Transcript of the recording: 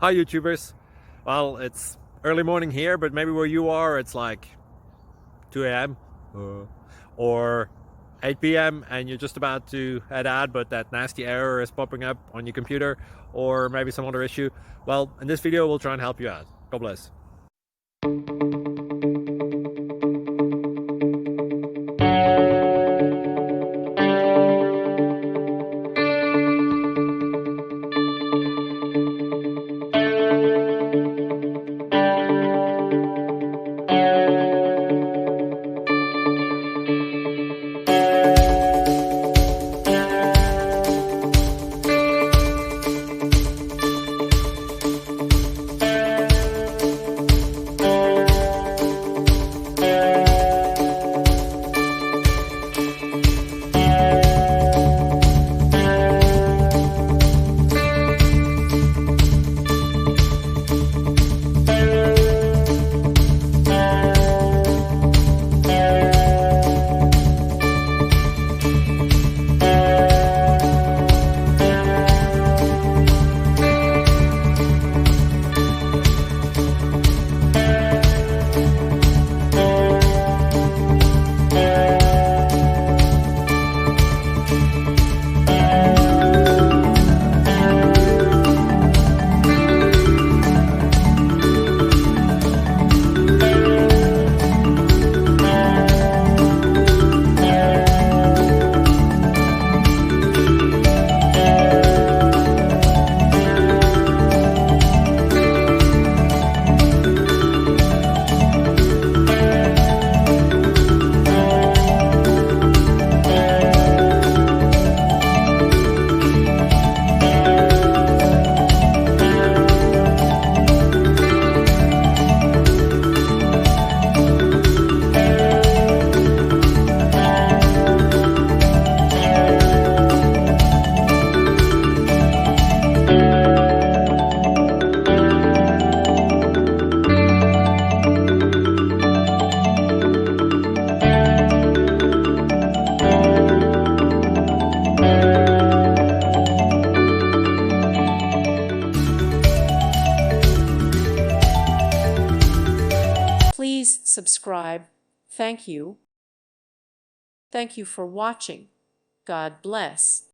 Hi YouTubers. Well, it's early morning here, but maybe where you are it's like 2 a.m. or 8 p.m. and you're just about to head out, but that nasty error is popping up on your computer, or maybe some other issue. Well, in this video we'll try and help you out. God bless. Please subscribe. Thank you. Thank you for watching. God bless.